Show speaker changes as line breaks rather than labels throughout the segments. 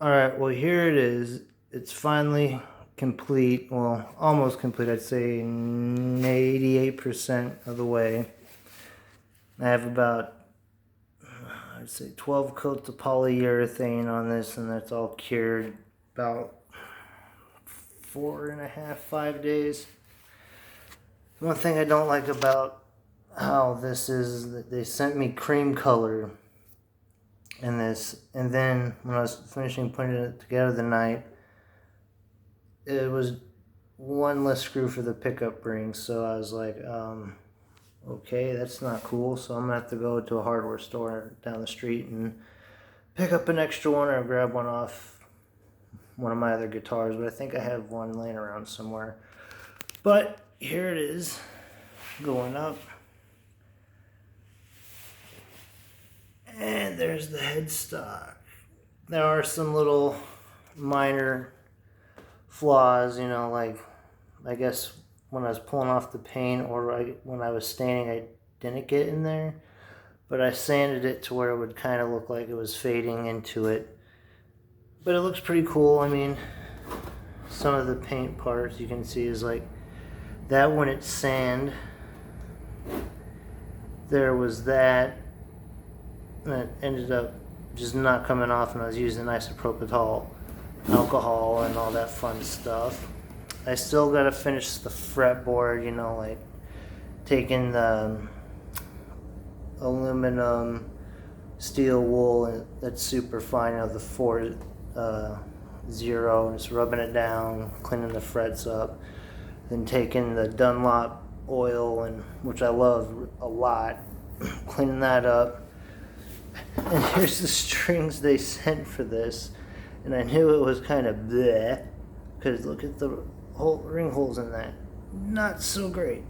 Alright, well here it is. It's finally complete. Well, almost complete. I'd say 88% of the way. I have about, I'd say 12 coats of polyurethane on this, and that's all cured about 4.5, 5 days. One thing I don't like about how this is that they sent me cream color in this, and then when I was finishing putting it together the night, it was one less screw for the pickup ring, so I was like, okay, that's not cool, so I'm gonna have to go to a hardware store down the street and pick up an extra one or grab one off one of my other guitars, but I think I have one laying around somewhere. But here it is, going up. And there's the headstock. There are some little minor flaws, you know, like I guess when I was pulling off the paint or when I was staining, I didn't get in there. But I sanded it to where it would kind of look like it was fading into it. But it looks pretty cool. I mean, some of the paint parts you can see is like that when it's sand. There was that ended up just not coming off, and I was using isopropyl alcohol and all that fun stuff. I still got to finish the fretboard, you know, like taking the aluminum steel wool that's super fine, you know, the 4-0, just rubbing it down, cleaning the frets up, then taking the Dunlop oil, and which I love a lot, cleaning that up. And here's the strings they sent for this, and I knew it was kind of bleh, because look at the ring holes in that. Not so great.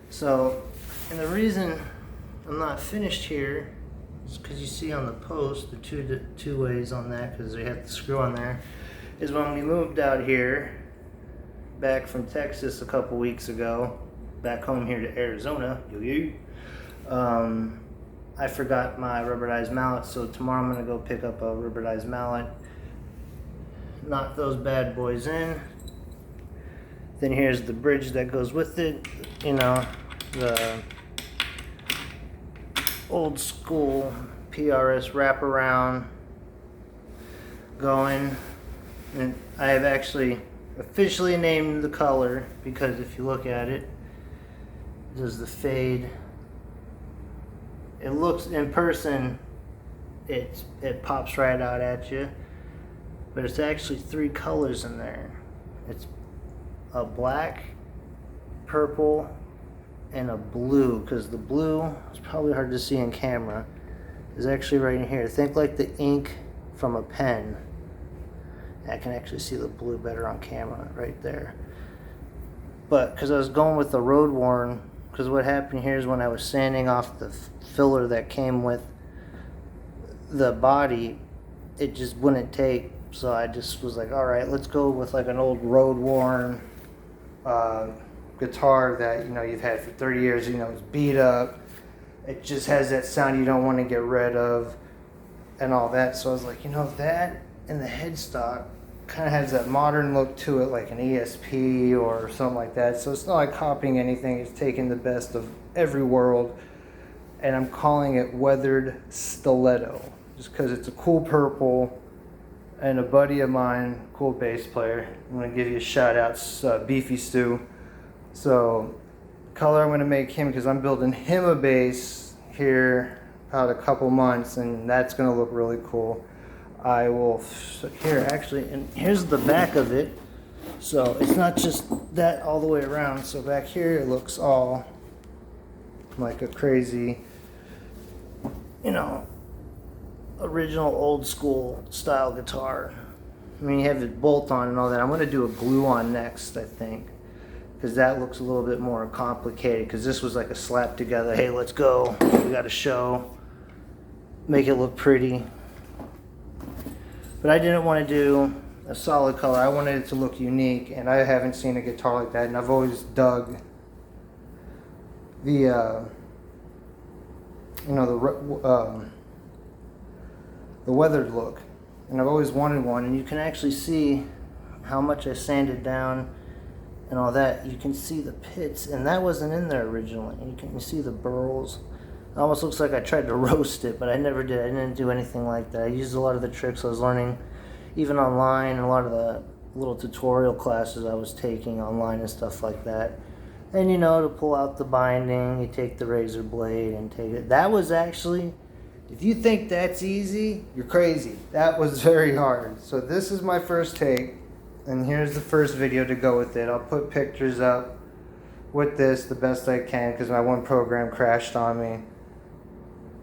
So, and the reason I'm not finished here is because you see on the post, the two ways on that, because they have the screw on there, is when we moved out here, back from Texas a couple weeks ago, back home here to Arizona, I forgot my rubberized mallet, so tomorrow I'm going to go pick up a rubberized mallet, knock those bad boys in. Then here's the bridge that goes with it, you know, the old school PRS wraparound going. And I have actually officially named the color, because if you look at it, does the fade. It looks in person, it pops right out at you, but it's actually 3 colors in there. It's a black, purple, and a blue, because the blue is probably hard to see in camera, is actually right in here. Think like the ink from a pen. I can actually see the blue better on camera right there. But because I was going with the road worn, because what happened here is when I was sanding off the filler that came with the body, it just wouldn't take. So I just was like, all right, let's go with like an old road worn guitar that, you know, you've had for 30 years, you know, it's beat up. It just has that sound you don't want to get rid of and all that. So I was like, you know, that and the headstock kind of has that modern look to it, like an ESP or something like that. So it's not like copying anything, it's taking the best of every world, and I'm calling it Weathered Stiletto just because it's a cool purple. And a buddy of mine, cool bass player, I'm going to give you a shout out, Beefy Stew. So color I'm going to make him, because I'm building him a bass here about a couple months, and that's going to look really cool. I will, here actually, and here's the back of it. So it's not just that all the way around. So back here it looks all like a crazy, you know, original old school style guitar. I mean, you have it bolt on and all that. I'm going to do a glue on next, I think, because that looks a little bit more complicated, because this was like a slap together, hey, let's go, we got a show, make it look pretty. But I didn't want to do a solid color. I wanted it to look unique, and I haven't seen a guitar like that, and I've always dug the you know, the weathered look. and I've always wanted one. And you can actually see how much I sanded down and all that. You can see the pits, and that wasn't in there originally. You can see the burls. It almost looks like I tried to roast it, but I never did. I didn't do anything like that. I used a lot of the tricks I was learning even online, and a lot of the little tutorial classes I was taking online and stuff like that. And you know, to pull out the binding, you take the razor blade and take it. That was actually, if you think that's easy, you're crazy. That was very hard. So this is my first take, and here's the first video to go with it. I'll put pictures up with this the best I can because my one program crashed on me.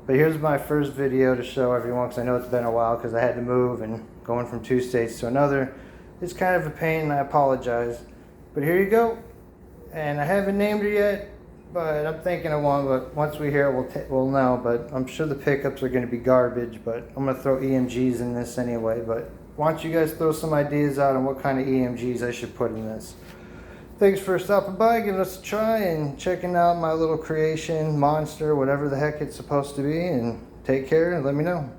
But here's my first video to show everyone, because I know it's been a while because I had to move, and going from 2 states to another, it's kind of a pain, and I apologize. But here you go. And I haven't named her yet, but I'm thinking of one, but once we hear it, we'll know. But I'm sure the pickups are going to be garbage, but I'm going to throw EMGs in this anyway. But why don't you guys throw some ideas out on what kind of EMGs I should put in this. Thanks for stopping by, giving us a try, and checking out my little creation, monster, whatever the heck it's supposed to be. And take care, and let me know.